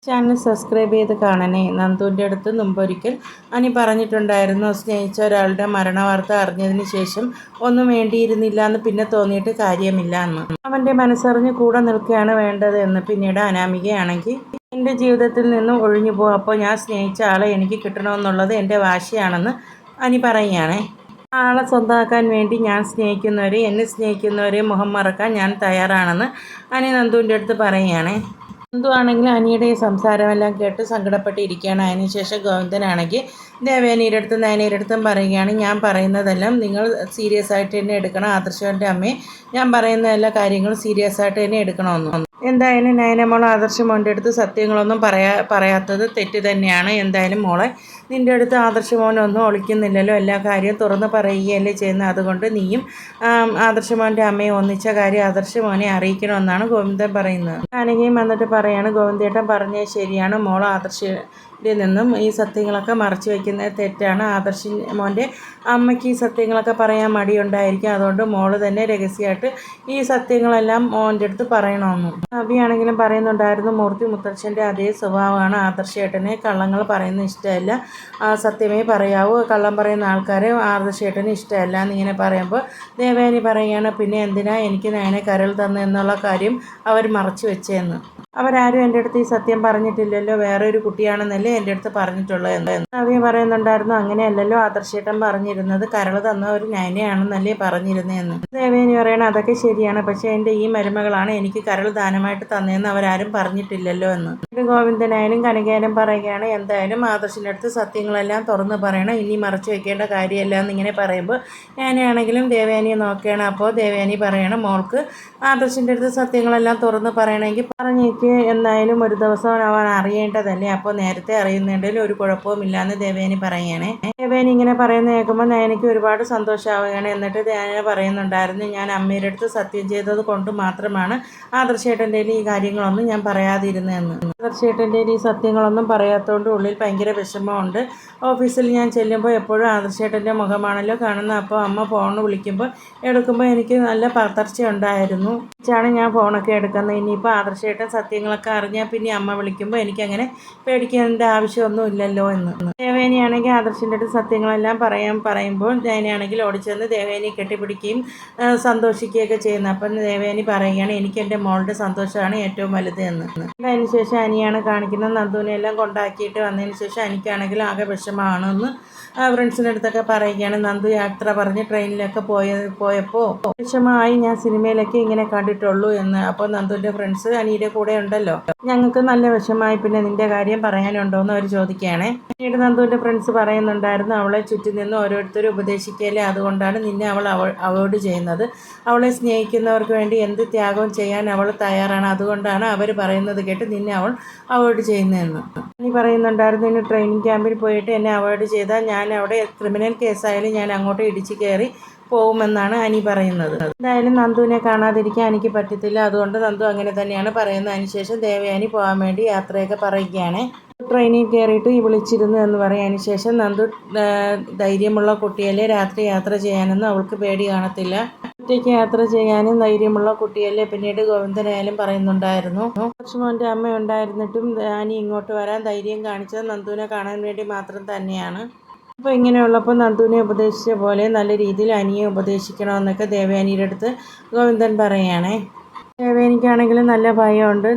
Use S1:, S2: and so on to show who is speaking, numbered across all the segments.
S1: Channel subscribe ചെയ്ത് കാണണേ. നന്ദുവിൻ്റെ അടുത്ത് മുമ്പൊരിക്കൽ അനി പറഞ്ഞിട്ടുണ്ടായിരുന്നു, സ്നേഹിച്ച ഒരാളുടെ മരണവാർത്ത അറിഞ്ഞതിന് ശേഷം ഒന്നും വേണ്ടിയിരുന്നില്ല എന്ന് പിന്നെ തോന്നിയിട്ട് കാര്യമില്ല എന്ന്. അവൻ്റെ മനസ്സറിഞ്ഞ് കൂടെ നിൽക്കുകയാണ് വേണ്ടത് എന്ന്. പിന്നീട് അനാമികയാണെങ്കിൽ എൻ്റെ ജീവിതത്തിൽ നിന്നും ഒഴിഞ്ഞു പോകും, അപ്പോൾ ഞാൻ സ്നേഹിച്ച ആളെ എനിക്ക് കിട്ടണമെന്നുള്ളത് എൻ്റെ വാശിയാണെന്ന് അനി പറയുകയാണേ. ആളെ സ്വന്തമാക്കാൻ വേണ്ടി ഞാൻ സ്നേഹിക്കുന്നവരെ, എന്നെ സ്നേഹിക്കുന്നവരെ മുഖം മറക്കാൻ ഞാൻ തയ്യാറാണെന്ന് അനി നന്ദുവിൻ്റെ അടുത്ത് പറയുകയാണേ. നന്ദു ആണെങ്കിൽ അനിയുടെ ഈ സംസാരമെല്ലാം കേട്ട് സങ്കടപ്പെട്ടിരിക്കുകയാണ്. അതിനുശേഷം ഗോവിന്ദനാണെങ്കിൽ ദേവയാനിയുടെ അടുത്തും നയനയുടെ അടുത്തും പറയുകയാണ്, ഞാൻ പറയുന്നതെല്ലാം നിങ്ങൾ സീരിയസ് ആയിട്ട് തന്നെ എടുക്കണം. ആദർശൻ്റെ അമ്മയെ ഞാൻ പറയുന്ന എല്ലാ കാര്യങ്ങളും സീരിയസ് ആയിട്ട് തന്നെ എടുക്കണമെന്ന്. എന്തായാലും നയന മോൾ ആദർശ് മോൻ്റെ അടുത്ത് സത്യങ്ങളൊന്നും പറയാത്തത് തെറ്റ് തന്നെയാണ്. എന്തായാലും മോളെ, നിൻ്റെ അടുത്ത് ആദർശ് മോനൊന്നും ഒളിക്കുന്നില്ലല്ലോ, എല്ലാ കാര്യവും തുറന്ന് പറയുകയല്ലേ ചെയ്യുന്നത്. അതുകൊണ്ട് നീയും ആദർശ് മോൻ്റെ അമ്മയെ ഒന്നിച്ച കാര്യം ആദർശ് മോനെ അറിയിക്കണമെന്നാണ് ഗോവിന്ദൻ പറയുന്നത്. ജാനകിയും വന്നിട്ട് പറയാണ്, ഗോവിന്ദേട്ടൻ പറഞ്ഞത് ശരിയാണ്, മോൾ ആദർശിൻ്റെ നിന്നും ഈ സത്യങ്ങളൊക്കെ മറച്ചു വയ്ക്കുന്നത് തെറ്റാണ്. ആദർശ് മോൻ്റെ അമ്മയ്ക്ക് ഈ സത്യങ്ങളൊക്കെ പറയാൻ മടിയുണ്ടായിരിക്കും. അതുകൊണ്ട് മോള് തന്നെ രഹസ്യമായിട്ട് ഈ സത്യങ്ങളെല്ലാം മോൻ്റെ അടുത്ത് പറയണമെന്ന്. അവിയാണെങ്കിലും പറയുന്നുണ്ടായിരുന്നു, മൂർത്തി മുത്തച്ഛൻ്റെ അതേ സ്വഭാവമാണ് ആദർശേട്ടനെ. കള്ളങ്ങൾ പറയുന്നത് ഇഷ്ടമല്ല, സത്യമേ പറയാവൂ, കള്ളം പറയുന്ന ആൾക്കാരെ ആദർശേട്ടന് ഇഷ്ടമല്ല എന്നിങ്ങനെ പറയുമ്പോൾ ദേവയാനി പറയുകയാണ്, പിന്നെ എന്തിനാ എനിക്ക് നയനെ കരൾ തന്നു എന്നുള്ള കാര്യം അവർ മറച്ചു വെച്ചതെന്ന്. അവരാരും എൻ്റെ അടുത്ത് ഈ സത്യം പറഞ്ഞിട്ടില്ലല്ലോ, വേറെ ഒരു കുട്ടിയാണെന്നല്ലേ എൻ്റെ അടുത്ത് പറഞ്ഞിട്ടുള്ളത് എന്ന് നവ്യ പറയുന്നുണ്ടായിരുന്നു. അങ്ങനെയല്ലല്ലോ ആദർശേട്ടൻ പറഞ്ഞിരുന്നത്, കരൾ തന്ന ഒരു നയനയാണെന്നല്ലേ പറഞ്ഞിരുന്നതെന്ന്. ദേവയാനി പറയണം, അതൊക്കെ ശരിയാണ്, പക്ഷേ എൻ്റെ ഈ മരുമകളാണ് എനിക്ക് കരൾ ദാനമായിട്ട് തന്നതെന്ന് അവരാരും പറഞ്ഞിട്ടില്ലല്ലോ എന്ന്. ഗോവിന്ദനായാലും കനകയാലും പറയുകയാണ്, എന്തായാലും ആദർശിൻ്റെ അടുത്ത് സത്യങ്ങളെല്ലാം തുറന്ന് പറയണം, ഇനി മറച്ചു വെക്കേണ്ട കാര്യമല്ല എന്നിങ്ങനെ പറയുമ്പോൾ ഞാനാണെങ്കിലും ദേവയാനിയെ നോക്കുകയാണ്. അപ്പോൾ ദേവയാനി പറയണം, മോൾക്ക് ആദർശിൻ്റെ അടുത്ത് സത്യങ്ങളെല്ലാം തുറന്ന് പറയണമെങ്കിൽ പറഞ്ഞേക്ക്, എന്നായാലും ഒരു ദിവസം അവൻ അറിയേണ്ടതല്ലേ, അപ്പോൾ നേരത്തെ അറിയുന്നതിൽ ഒരു കുഴപ്പവുമില്ലാന്ന് ദേവയാനി പറയുകയാണ്. ദേവയാനി ഇങ്ങനെ പറയുന്ന കേൾക്കുമ്പോൾ നയനയ്ക്ക് ഒരുപാട് സന്തോഷമാവുകയാണ്. എന്നിട്ട് നയന പറയുന്നുണ്ടായിരുന്നു, ഞാൻ അമ്മയുടെ അടുത്ത് സത്യം ചെയ്തത് കൊണ്ട് മാത്രമാണ് ആദർശേട്ടൻ്റെ ഈ കാര്യങ്ങളൊന്നും ഞാൻ പറയാതിരുന്നതെന്ന്. ആദർശേട്ടൻ്റെ ഈ സത്യങ്ങളൊന്നും പറയാത്തതുകൊണ്ട് ഉള്ളിൽ ഭയങ്കര വിഷമമുണ്ട്. ഓഫീസിൽ ഞാൻ ചെല്ലുമ്പോൾ എപ്പോഴും ആദർശേട്ടൻ്റെ മുഖമാണല്ലോ കാണുന്നത്. അപ്പോൾ അമ്മ ഫോൺ വിളിക്കുമ്പോൾ എടുക്കുമ്പോൾ എനിക്ക് നല്ല പതർച്ച ഉണ്ടായിരുന്നു. ാണ് ഞാൻ ഫോണൊക്കെ എടുക്കുന്നത്. ഇനിയിപ്പോൾ ആദർശേട്ടൻ സത്യങ്ങളൊക്കെ അറിഞ്ഞാൽ പിന്നെ അമ്മ വിളിക്കുമ്പോൾ എനിക്കങ്ങനെ പേടിക്കേണ്ട ആവശ്യമൊന്നും ഇല്ലല്ലോ എന്ന്. ദേവേനിയാണെങ്കിൽ ആദർശിൻ്റെ അടുത്ത് സത്യങ്ങളെല്ലാം പറയുമ്പോൾ ദേവയാനിയാണെങ്കിൽ ഓടിച്ചെന്ന് ദേവയാനി കെട്ടിപ്പിടിക്കുകയും സന്തോഷിക്കുകയൊക്കെ ചെയ്യുന്നു. അപ്പം ദേവയാനി പറയുകയാണ്, എനിക്ക് എൻ്റെ മോളുടെ സന്തോഷമാണ് ഏറ്റവും വലുത് എന്ന്. അതിനുശേഷം അനിയാണ് കാണിക്കുന്നത്. നന്ദുവിനെ എല്ലാം കൊണ്ടാക്കിയിട്ട് വന്നതിന് ശേഷം എനിക്കാണെങ്കിൽ ആകെ വിഷമമാണെന്ന് ഫ്രണ്ട്സിൻ്റെ അടുത്തൊക്കെ പറയുകയാണ്. നന്ദു യാത്ര പറഞ്ഞ് ട്രെയിനിലൊക്കെ പോയപ്പോൾ വിഷമമായി, ഞാൻ സിനിമയിലൊക്കെ ഇങ്ങനെ കണ്ടിട്ടുള്ളൂ എന്ന്. അപ്പോൾ നന്ദുവിൻ്റെ ഫ്രണ്ട്സ് അനിയുടെ കൂടെ ഉണ്ടല്ലോ, ഞങ്ങൾക്ക് നല്ല വിഷമമായി, പിന്നെ നിൻ്റെ കാര്യം പറയാനുണ്ടോ എന്ന് അവർ ചോദിക്കുകയാണേ. പിന്നീട് നന്ദുവിൻ്റെ ഫ്രണ്ട്സ് പറയുന്നുണ്ടായിരുന്നു, അവളെ ചുറ്റി നിന്ന് ഓരോരുത്തരും ഉപദേശിക്കല്ലേ, അതുകൊണ്ടാണ് നിന്നെ അവൾ അവോയ്ഡ് ചെയ്യുന്നത്. അവളെ സ്നേഹിക്കുന്നവർക്ക് വേണ്ടി എന്ത് ത്യാഗവും ചെയ്യാൻ അവൾ തയ്യാറാണ്, അതുകൊണ്ടാണ് അവർ പറയുന്നത് കേട്ട് നിന്നെ അവൾ അവോയ്ഡ് ചെയ്യുന്നതെന്ന്. നീ പറയുന്നുണ്ടായിരുന്നു, ഇനി ട്രെയിനിങ് ക്യാമ്പിൽ പോയിട്ട് എന്നെ അവോയ്ഡ് ചെയ്താൽ ഞാൻ അവിടെ ക്രിമിനൽ കേസായാലും ഞാൻ അങ്ങോട്ട് ഇടിച്ച് കയറി പോകുമെന്നാണ് അനി പറയുന്നത്. എന്തായാലും നന്ദുവിനെ കാണാതിരിക്കാൻ എനിക്ക് പറ്റത്തില്ല, അതുകൊണ്ട് നന്ദു അങ്ങനെ തന്നെയാണ് പറയുന്നത്. അതിനുശേഷം ദേവയാനി പോകാൻ വേണ്ടി യാത്രയൊക്കെ പറയുകയാണ്. ട്രെയിനിൽ കയറിയിട്ട് വിളിച്ചിരുന്നു എന്ന് പറയും. അതിനുശേഷം നന്ദു ധൈര്യമുള്ള കുട്ടിയല്ലേ, രാത്രി യാത്ര ചെയ്യാനൊന്നും അവൾക്ക് പേടി കാണത്തില്ല, ഒറ്റയ്ക്ക് യാത്ര ചെയ്യാനും ധൈര്യമുള്ള കുട്ടിയല്ലേ. പിന്നീട് ഗോവിന്ദനായാലും പറയുന്നുണ്ടായിരുന്നു, ലക്ഷ്മണൻ്റെ അമ്മ ഉണ്ടായിരുന്നിട്ടും അനി ഇങ്ങോട്ട് വരാൻ ധൈര്യം കാണിച്ചത് നന്ദുവിനെ കാണാൻ വേണ്ടി മാത്രം തന്നെയാണ്. അപ്പോൾ ഇങ്ങനെയുള്ളപ്പോൾ നന്ദുവിനെ ഉപദേശിച്ച പോലെ നല്ല രീതിയിൽ അനിയെ ഉപദേശിക്കണമെന്നൊക്കെ ദേവയാനിയുടെ അടുത്ത് ഗോവിന്ദൻ പറയുകയാണേ. ദേവയാനിക്കാണെങ്കിലും നല്ല ഭയമുണ്ട്.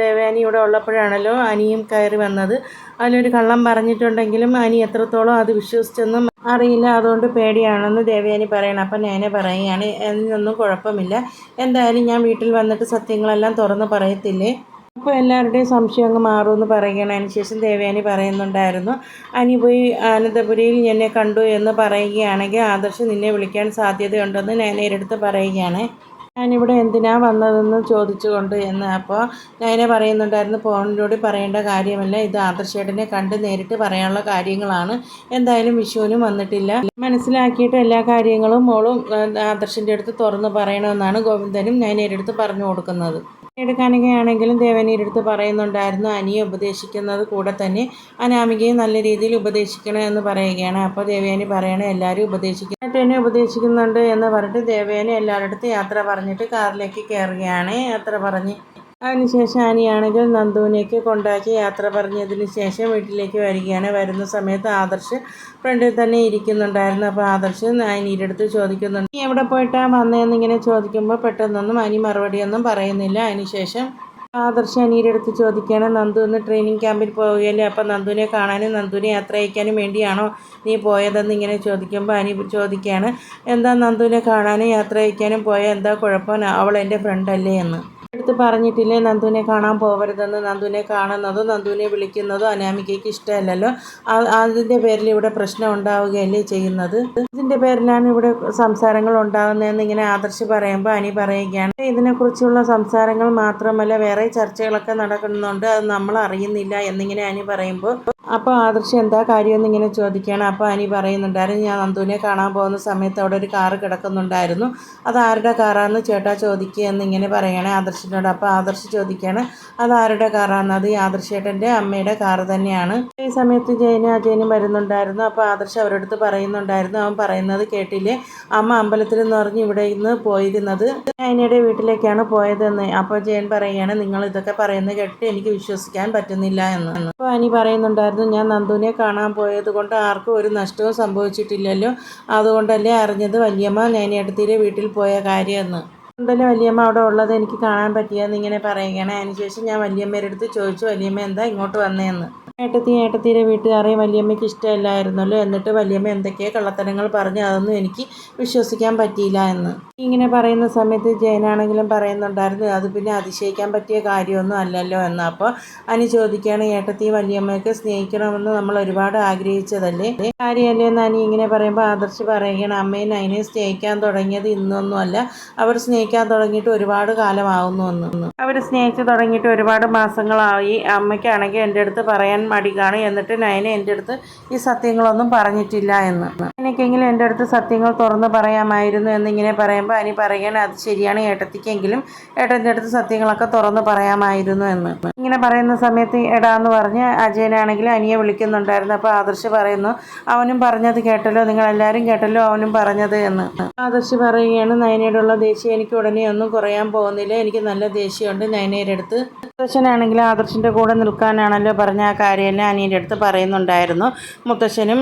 S1: ദേവയാനി ഇവിടെ ഉള്ളപ്പോഴാണല്ലോ അനിയും കയറി വന്നത്. അതിലൊരു കള്ളം പറഞ്ഞിട്ടുണ്ടെങ്കിലും അനി എത്രത്തോളം അത് വിശ്വസിച്ചെന്നും അറിയില്ല, അതുകൊണ്ട് പേടിയാണെന്ന് ദേവയാനി പറയണം. അപ്പം ഞാൻ പറയുകയാണ്, അതിനൊന്നും കുഴപ്പമില്ല, എന്തായാലും ഞാൻ വീട്ടിൽ വന്നിട്ട് സത്യങ്ങളെല്ലാം തുറന്ന് പറയത്തില്ലേ, അപ്പോൾ എല്ലാവരുടെയും സംശയം അങ്ങ് മാറുമെന്ന് പറയുകയാണ്. അതിനുശേഷം ദേവയാനി പറയുന്നുണ്ടായിരുന്നു, അനി പോയി അനന്തപുരിയിൽ എന്നെ കണ്ടു എന്ന് പറയുകയാണെങ്കിൽ ആദർശ് നിന്നെ വിളിക്കാൻ സാധ്യതയുണ്ടെന്ന് നയനയുടെ അടുത്ത് പറയുകയാണ്. ഞാനിവിടെ എന്തിനാ വന്നതെന്ന് ചോദിച്ചുകൊണ്ട് എന്ന്. അപ്പോൾ നയന പറയുന്നുണ്ടായിരുന്നു, ഫോണിലൂടെ പറയേണ്ട കാര്യമല്ല, ഇത് ആദർശേട്ടനെ കണ്ട് നേരിട്ട് പറയാനുള്ള കാര്യങ്ങളാണ്. എന്തായാലും വിഷുവിനും വന്നിട്ടില്ല, മനസ്സിലാക്കിയിട്ട് എല്ലാ കാര്യങ്ങളും മോളും ആദർശിൻ്റെ അടുത്ത് തുറന്ന് പറയണമെന്നാണ് ഗോവിന്ദനും നയനയുടെ അടുത്ത് പറഞ്ഞു കൊടുക്കുന്നത്. എടുക്കാനൊക്കെയാണെങ്കിലും ദേവയാനിയുടെ അടുത്ത് പറയുന്നുണ്ടായിരുന്നു, അനിയെ ഉപദേശിക്കുന്നത് കൂടെ തന്നെ അനാമികയും നല്ല രീതിയിൽ ഉപദേശിക്കണം എന്ന് പറയുകയാണ്. അപ്പോൾ ദേവയാനി പറയണേ, എല്ലാവരും എന്നെ ഉപദേശിക്കുന്നുണ്ട് എന്ന് പറഞ്ഞിട്ട് ദേവയാനി എല്ലാവരുടെ അടുത്ത് യാത്ര പറഞ്ഞിട്ട് കാറിലേക്ക് കയറുകയാണ്. യാത്ര പറഞ്ഞ് അതിനുശേഷം അനിയാണെങ്കിൽ നന്ദുവിനേക്ക് കൊണ്ടാക്കി യാത്ര പറഞ്ഞതിന് ശേഷം വീട്ടിലേക്ക് വരികയാണ്. വരുന്ന സമയത്ത് ആദർശ് ഫ്രണ്ടിൽ തന്നെ ഇരിക്കുന്നുണ്ടായിരുന്നു. അപ്പോൾ ആദർശ് അനിയുടെ അടുത്ത് ചോദിക്കുന്നുണ്ട്, നീ എവിടെ പോയിട്ടാണ് വന്നതെന്ന് ഇങ്ങനെ ചോദിക്കുമ്പോൾ പെട്ടെന്നൊന്നും അനി മറുപടിയൊന്നും പറയുന്നില്ല. അതിനുശേഷം ആദർശ് അനിയുടെ അടുത്ത് ചോദിക്കുകയാണ്, നന്ദു ഇന്ന് ട്രെയിനിങ് ക്യാമ്പിൽ പോവുകയല്ലേ, അപ്പം നന്ദുവിനെ കാണാനും നന്ദുവിനെ യാത്ര അയക്കാനും വേണ്ടിയാണോ നീ പോയതെന്ന് ഇങ്ങനെ ചോദിക്കുമ്പോൾ അനി ചോദിക്കുകയാണ്, എന്താ നന്ദുവിനെ കാണാനും യാത്ര അയക്കാനും പോയാൽ എന്താ കുഴപ്പം, അവൾ എൻ്റെ ഫ്രണ്ടല്ലേ എന്ന്. അടുത്ത് പറഞ്ഞിട്ടില്ലേ നന്ദുവിനെ കാണാൻ പോകരുതെന്ന്. നന്ദുവിനെ കാണുന്നതോ നന്ദുവിനെ വിളിക്കുന്നതോ അനാമികയ്ക്ക് ഇഷ്ടമല്ലല്ലോ. അതിൻ്റെ പേരിൽ ഇവിടെ പ്രശ്നം ഉണ്ടാവുകയല്ലേ ചെയ്യുന്നത്. ഇതിൻ്റെ പേരിലാണ് ഇവിടെ സംസാരങ്ങൾ ഉണ്ടാകുന്നതെന്ന് ഇങ്ങനെ ആദർശ് പറയുമ്പോൾ അനി പറയുകയാണ്, ഇതിനെക്കുറിച്ചുള്ള സംസാരങ്ങൾ മാത്രമല്ല വേറെ ചർച്ചകളൊക്കെ നടക്കുന്നുണ്ട്, അത് നമ്മൾ അറിയുന്നില്ല എന്നിങ്ങനെ അനി പറയുമ്പോൾ അപ്പോൾ ആദർശ് എന്താ കാര്യമെന്ന് ഇങ്ങനെ ചോദിക്കുകയാണ്. അപ്പോൾ അനി പറയുന്നുണ്ടായിരുന്നു, ഞാൻ നന്ദുവിനെ കാണാൻ പോകുന്ന സമയത്ത് അവിടെ ഒരു കാറ് കിടക്കുന്നുണ്ടായിരുന്നു, അത് ആരുടെ കാറാണെന്ന് ചേട്ടാ ചോദിക്കുക എന്നിങ്ങനെ പറയുകയാണ് ആദർശിനോട്. അപ്പോൾ ആദർശ് ചോദിക്കുകയാണ്, അത് ആരുടെ കാറാണ്, അത് ആദർശേട്ടൻ്റെ അമ്മയുടെ കാറ് തന്നെയാണ്. ഈ സമയത്ത് ജയനും അജയനും വരുന്നുണ്ടായിരുന്നു. അപ്പോൾ ആദർശ് അവരുടെ അടുത്ത് പറയുന്നുണ്ടായിരുന്നു, അവൻ പറയുന്നത് കേട്ടില്ലേ, അമ്മ അമ്പലത്തിൽ നിന്ന് പറഞ്ഞ് ഇവിടെ നിന്ന് പോയിരുന്നത് നയനയുടെ വീട്ടിലേക്കാണ് പോയതെന്ന്. അപ്പോൾ ജയൻ പറയുകയാണ്, നിങ്ങൾ ഇതൊക്കെ പറയുന്നത് കേട്ടിട്ട് എനിക്ക് വിശ്വസിക്കാൻ പറ്റുന്നില്ല എന്ന്. അപ്പോൾ അനി പറയുന്നുണ്ടായിരുന്നു, ഞാൻ നന്ദുവിനെ കാണാൻ പോയത് കൊണ്ട് ആർക്കും ഒരു നഷ്ടവും സംഭവിച്ചിട്ടില്ലല്ലോ, അതുകൊണ്ടല്ലേ അറിഞ്ഞത് വല്യമ്മ നയനേട്ടത്തിയുടെ വീട്ടിൽ പോയ കാര്യമെന്ന്. അതുകൊണ്ടല്ലേ വല്യമ്മ അവിടെ ഉള്ളത് എനിക്ക് കാണാൻ പറ്റിയെന്ന് ഇങ്ങനെ പറയുകയാണ്. അതിനുശേഷം ഞാൻ വല്യമ്മയുടെ അടുത്ത് ചോദിച്ചു, വല്യമ്മ എന്താ ഇങ്ങോട്ട് വന്നതെന്ന്. ഏട്ടത്തിയുടെ വീട്ടുകാരെയും വല്യമ്മയ്ക്ക് ഇഷ്ടമല്ലായിരുന്നല്ലോ, എന്നിട്ട് വല്യമ്മ എന്തൊക്കെയോ കള്ളത്തരങ്ങൾ പറഞ്ഞ് അതൊന്നും എനിക്ക് വിശ്വസിക്കാൻ പറ്റിയില്ല എന്ന്. ഇങ്ങനെ പറയുന്ന സമയത്ത് ജയനാണെങ്കിലും പറയുന്നുണ്ടായിരുന്നു, അത് പിന്നെ അതിശയിക്കാൻ പറ്റിയ കാര്യമൊന്നും അല്ലല്ലോ എന്ന്. അപ്പോൾ അനി ചോദിക്കുകയാണ്, ഏട്ടത്തി വല്യമ്മയ്ക്ക് സ്നേഹിക്കണമെന്ന് നമ്മൾ ഒരുപാട് ആഗ്രഹിച്ചതല്ലേ, കാര്യമല്ലേ എന്ന് അനി ഇങ്ങനെ പറയുമ്പോൾ ആദർശ് പറയുകയാണ്, അമ്മയും അതിനെ സ്നേഹിക്കാൻ തുടങ്ങിയത് ഇന്നൊന്നുമല്ല, അവർ സ്നേഹിക്കാൻ തുടങ്ങിയിട്ട് ഒരുപാട് കാലമാവുന്നു എന്ന്. അവർ സ്നേഹിച്ച് തുടങ്ങിയിട്ട് ഒരുപാട് മാസങ്ങളായി. അമ്മയ്ക്കാണെങ്കിൽ എൻ്റെ അടുത്ത് പറയാൻ മടി കാണും, എന്നിട്ട് നയന എൻ്റെ അടുത്ത് ഈ സത്യങ്ങളൊന്നും പറഞ്ഞിട്ടില്ല എന്ന്. എനിക്കെങ്കിലും എൻ്റെ അടുത്ത് സത്യങ്ങൾ തുറന്ന് പറയാമായിരുന്നു എന്നിങ്ങനെ പറയുമ്പോൾ അനി പറയുകയാണ്, അത് ശരിയാണ് ഏട്ടത്തിക്കെങ്കിലും ഏട്ടൻ്റെ അടുത്ത് സത്യങ്ങളൊക്കെ തുറന്ന് പറയാമായിരുന്നു എന്ന്. ഇങ്ങനെ പറയുന്ന സമയത്ത് എടാന്ന് പറഞ്ഞ് അജയനാണെങ്കിൽ അനിയെ വിളിക്കുന്നുണ്ടായിരുന്നു. അപ്പോൾ ആദർശ് പറയുന്നു, അവനും പറഞ്ഞത് കേട്ടല്ലോ, നിങ്ങളെല്ലാവരും കേട്ടല്ലോ അവനും പറഞ്ഞത് എന്ന്. ആദർശ് പറയുകയാണ്, നയനയോടുള്ള ദേഷ്യം എനിക്ക് ഉടനെ ഒന്നും കുറയാൻ പോകുന്നില്ല, എനിക്ക് നല്ല ദേഷ്യമുണ്ട് നയനയുടെ അടുത്ത്. മുത്തശ്ശനാണെങ്കിൽ ആദർശിൻ്റെ കൂടെ നിൽക്കാനാണല്ലോ പറഞ്ഞ ആ കാര്യമെല്ലാം അനിയുടെ അടുത്ത് പറയുന്നുണ്ടായിരുന്നു. മുത്തശ്ശനും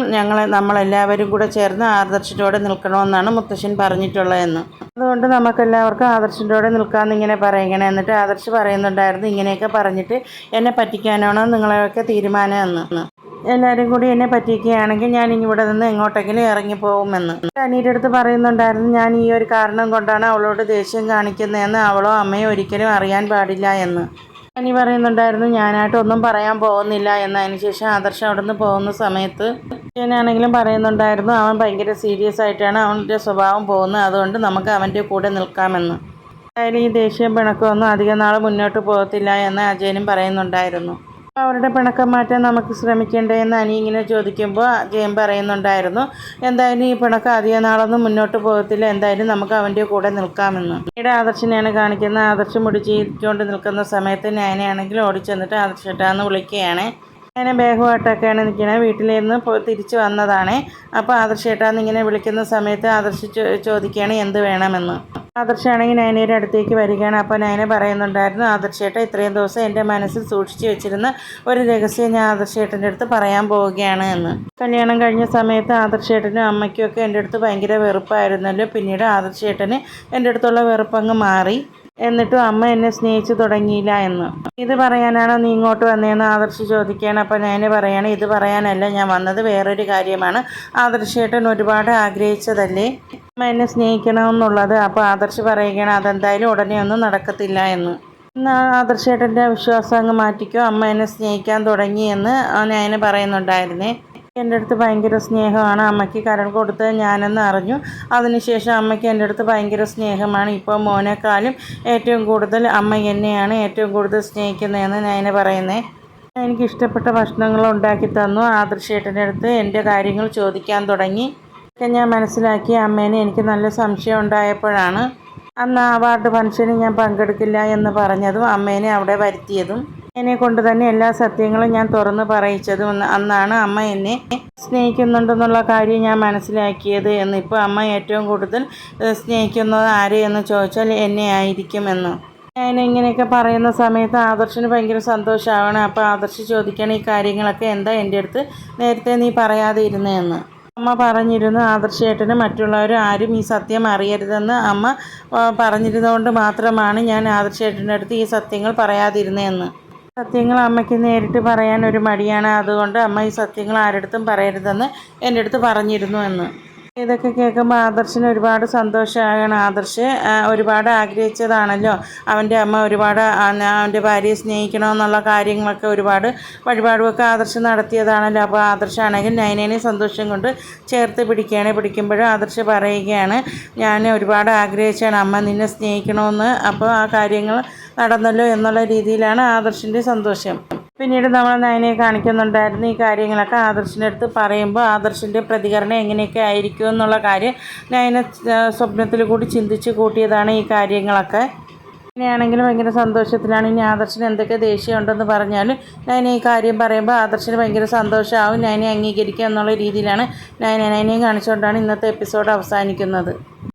S1: നമ്മളെല്ലാവരും കൂടെ ചേർന്ന് ആദർശിൻ്റെ നിൽക്കണമെന്നാണ് മുത്തശ്ശൻ പറഞ്ഞിട്ടുള്ളതെന്ന്. അതുകൊണ്ട് നമുക്കെല്ലാവർക്കും ആദർശിൻ്റെ കൂടെ നിൽക്കാമെന്ന് ഇങ്ങനെ പറയുകയാണ്. എന്നിട്ട് ആദർശ് പറയുന്നുണ്ടായിരുന്നു, ഇങ്ങനെയൊക്കെ പറഞ്ഞിട്ട് എന്നെ പറ്റിക്കാനാണോ നിങ്ങളെയൊക്കെ തീരുമാനം എന്ന്. എല്ലാവരും കൂടി എന്നെ പറ്റിക്കുകയാണെങ്കിൽ ഞാൻ ഇവിടെ നിന്ന് എങ്ങോട്ടെങ്കിലും ഇറങ്ങിപ്പോകുമെന്ന്. അനിയുടെ അടുത്ത് പറയുന്നുണ്ടായിരുന്നു, ഞാൻ ഈ ഒരു കാരണം കൊണ്ടാണ് അവളോട് ദേഷ്യം കാണിക്കുന്നതെന്ന് അവളോ അമ്മയോ ഒരിക്കലും അറിയാൻ പാടില്ല എന്ന്. അനി പറയുന്നുണ്ടായിരുന്നു, ഞാനായിട്ടൊന്നും പറയാൻ പോകുന്നില്ല എന്ന്. അതിനുശേഷം ആദർശം അവിടെ നിന്ന് പോകുന്ന സമയത്ത് ഞാനാണെങ്കിലും പറയുന്നുണ്ടായിരുന്നു, അവൻ ഭയങ്കര സീരിയസ് ആയിട്ടാണ് അവൻ്റെ സ്വഭാവം പോകുന്നത്, അതുകൊണ്ട് നമുക്ക് അവൻ്റെ കൂടെ നിൽക്കാമെന്ന്. അതിൽ ഈ ദേഷ്യം പിണക്കമൊന്നും അധികം നാൾ മുന്നോട്ട് പോകത്തില്ല എന്ന് അജയനും പറയുന്നുണ്ടായിരുന്നു. അവരുടെ പിണക്കം മാറ്റാൻ നമുക്ക് ശ്രമിക്കേണ്ടേ എന്ന് അനി ഇങ്ങനെ ചോദിക്കുമ്പോൾ ജയൻ പറയുന്നുണ്ടായിരുന്നു, എന്തായാലും ഈ പിണക്കം അധികം നാളൊന്നും മുന്നോട്ട് പോകത്തില്ല, എന്തായാലും നമുക്ക് അവൻ്റെ കൂടെ നിൽക്കാമെന്ന്. ഇവിടെ ആദർശിനെയാണ് കാണിക്കുന്നത്. ആദർശം മുടിച്ചിരിക്കൊണ്ട് നിൽക്കുന്ന സമയത്ത് നയനയാണെങ്കിൽ ഓടിച്ചെന്നിട്ട് ആദർശേട്ടാന്ന് വിളിക്കുകയാണ്. അങ്ങനെ ബാഗുമായിട്ടൊക്കെയാണ് നിൽക്കുന്നത്. വീട്ടിൽ നിന്ന് തിരിച്ചു വന്നതാണ്. അപ്പോൾ ആദർശേട്ടാന്ന് ഇങ്ങനെ വിളിക്കുന്ന സമയത്ത് ആദർശ് ചോദിക്കുകയാണ് എന്ത് വേണമെന്ന്. ആദർശാണെങ്കിൽ നയനയുടെ അടുത്തേക്ക് വരികയാണ്. അപ്പോൾ നയന പറയുന്നുണ്ടായിരുന്നു, ആദർശേട്ട ഇത്രയും ദിവസം എൻ്റെ മനസ്സിൽ സൂക്ഷിച്ചു വെച്ചിരുന്ന ഒരു രഹസ്യം ഞാൻ ആദർശേട്ടൻ്റെ അടുത്ത് പറയാൻ പോവുകയാണ് എന്ന്. കല്യാണം കഴിഞ്ഞ സമയത്ത് ആദർശേട്ടനും അമ്മയ്ക്കും ഒക്കെ എൻ്റെ അടുത്ത് ഭയങ്കര വെറുപ്പായിരുന്നല്ലോ, പിന്നീട് ആദർശേട്ടന് എൻ്റെ അടുത്തുള്ള വെറുപ്പങ്ങ് മാറി, എന്നിട്ടും അമ്മ എന്നെ സ്നേഹിച്ചു തുടങ്ങിയില്ല എന്ന്. ഇത് പറയാനാണോ നീ ഇങ്ങോട്ട് വന്നതെന്ന് ആദർശ് ചോദിക്കുകയാണ്. അപ്പോൾ ഞാൻ പറയാണ്, ഇത് പറയാനല്ല ഞാൻ വന്നത്, വേറൊരു കാര്യമാണ്. ആദർശേട്ടൻ ഒരുപാട് ആഗ്രഹിച്ചതല്ലേ അമ്മ എന്നെ സ്നേഹിക്കണമെന്നുള്ളത്. അപ്പോൾ ആദർശ് പറയുകയാണ്, അതെന്തായാലും ഉടനെ ഒന്നും നടക്കത്തില്ല എന്ന്. ആദർശേട്ടൻ്റെ വിശ്വാസം അങ്ങ് മാറ്റിക്കോ, അമ്മ എന്നെ സ്നേഹിക്കാൻ തുടങ്ങി എന്ന് ഞാൻ പറയുന്നുണ്ടായിരുന്നേ. എൻ്റെ അടുത്ത് ഭയങ്കര സ്നേഹമാണ്, അമ്മയ്ക്ക് കരൾ കൊടുത്തത് ഞാനെന്ന് അറിഞ്ഞു. അതിനുശേഷം അമ്മയ്ക്ക് എൻ്റെ അടുത്ത് ഭയങ്കര സ്നേഹമാണ്. ഇപ്പോൾ മോനേക്കാളും ഏറ്റവും കൂടുതൽ അമ്മ എന്നെയാണ് ഏറ്റവും കൂടുതൽ സ്നേഹിക്കുന്നതെന്ന് ഞാൻ പറയുന്നത്. എനിക്കിഷ്ടപ്പെട്ട ഭക്ഷണങ്ങൾ ഉണ്ടാക്കി തന്നു. ആദർശേട്ടൻ്റെ അടുത്ത് എൻ്റെ കാര്യങ്ങൾ ചോദിക്കാൻ തുടങ്ങി. ഒക്കെ ഞാൻ മനസ്സിലാക്കി. അമ്മേനെ എനിക്ക് നല്ല സംശയം ഉണ്ടായപ്പോഴാണ് അന്ന് അവാർഡ് ഫംഗ്ഷന് ഞാൻ പങ്കെടുക്കില്ല എന്ന് പറഞ്ഞതും അമ്മേനെ അവിടെ വരുത്തിയതും എന്നെ കൊണ്ട് തന്നെ എല്ലാ സത്യങ്ങളും ഞാൻ തുറന്ന് പറയിച്ചതും. അന്നാണ് അമ്മ എന്നെ സ്നേഹിക്കുന്നുണ്ടെന്നുള്ള കാര്യം ഞാൻ മനസ്സിലാക്കിയത് എന്ന്. ഇപ്പോൾ അമ്മ ഏറ്റവും കൂടുതൽ സ്നേഹിക്കുന്നത് ആരെയെന്ന് ചോദിച്ചാൽ എന്നെ ആയിരിക്കുമെന്ന്. ഞാൻ ഇങ്ങനെയൊക്കെ പറയുന്ന സമയത്ത് ആദർശിന് ഭയങ്കര സന്തോഷമാവണം. അപ്പോൾ ആദർശ് ചോദിക്കണം, ഈ കാര്യങ്ങളൊക്കെ എന്താ എൻ്റെ അടുത്ത് നേരത്തെ നീ പറയാതെ ഇരുന്നതെന്ന്. അമ്മ പറഞ്ഞിരുന്നു ആദർശേട്ടന് മറ്റുള്ളവർ ആരും ഈ സത്യം അറിയരുതെന്ന് അമ്മ പറഞ്ഞിരുന്നതുകൊണ്ട് മാത്രമാണ് ഞാൻ ആദർശേട്ടൻ്റെ അടുത്ത് ഈ സത്യങ്ങൾ പറയാതിരുന്നതെന്ന്. സത്യങ്ങൾ അമ്മയ്ക്ക് നേരിട്ട് പറയാൻ ഒരു മടിയാണ്, അതുകൊണ്ട് അമ്മ ഈ സത്യങ്ങൾ ആരുടെടുത്തും പറയരുതെന്ന് എൻ്റെ അടുത്ത് പറഞ്ഞിരുന്നു എന്ന്. ഇതൊക്കെ കേൾക്കുമ്പോൾ ആദർശിന് ഒരുപാട് സന്തോഷമാകണം. ആദർശ് ഒരുപാട് ആഗ്രഹിച്ചതാണല്ലോ, അവൻ്റെ അമ്മ ഒരുപാട് അവൻ്റെ ഭാര്യയെ സ്നേഹിക്കണമെന്നുള്ള കാര്യങ്ങളൊക്കെ ഒരുപാട് വഴിപാടുമൊക്കെ ആദർശ് നടത്തിയതാണല്ലോ. അപ്പോൾ ആദർശാണെങ്കിൽ നയനേനെ സന്തോഷം കൊണ്ട് ചേർത്ത് പിടിക്കുമ്പോഴും ആദർശ് പറയുകയാണ്, ഞാൻ ഒരുപാട് ആഗ്രഹിച്ചാണ് അമ്മ നിന്നെ സ്നേഹിക്കണമെന്ന്, അപ്പോൾ ആ കാര്യങ്ങൾ നടന്നല്ലോ എന്നുള്ള രീതിയിലാണ് ആദർശിൻ്റെ സന്തോഷം. പിന്നീട് നമ്മൾ നയനയെ കാണിക്കുന്നുണ്ടായിരുന്നു. ഈ കാര്യങ്ങളൊക്കെ ആദർശിൻ്റെ അടുത്ത് പറയുമ്പോൾ ആദർശിൻ്റെ പ്രതികരണം എങ്ങനെയൊക്കെ ആയിരിക്കും എന്നുള്ള കാര്യം നയന സ്വപ്നത്തിൽ കൂടി ചിന്തിച്ച് കൂട്ടിയതാണ് ഈ കാര്യങ്ങളൊക്കെ. നയനയാണെങ്കിലും ഭയങ്കര സന്തോഷത്തിലാണ്. ഇനി ആദർശിന് എന്തൊക്കെ ദേഷ്യമുണ്ടെന്ന് പറഞ്ഞാലും നയന ഈ കാര്യം പറയുമ്പോൾ ആദർശിന് ഭയങ്കര സന്തോഷമാവും. നയനെ അംഗീകരിക്കുക എന്നുള്ള രീതിയിലാണ് നയനയെ കാണിച്ചുകൊണ്ടാണ് ഇന്നത്തെ എപ്പിസോഡ് അവസാനിക്കുന്നത്.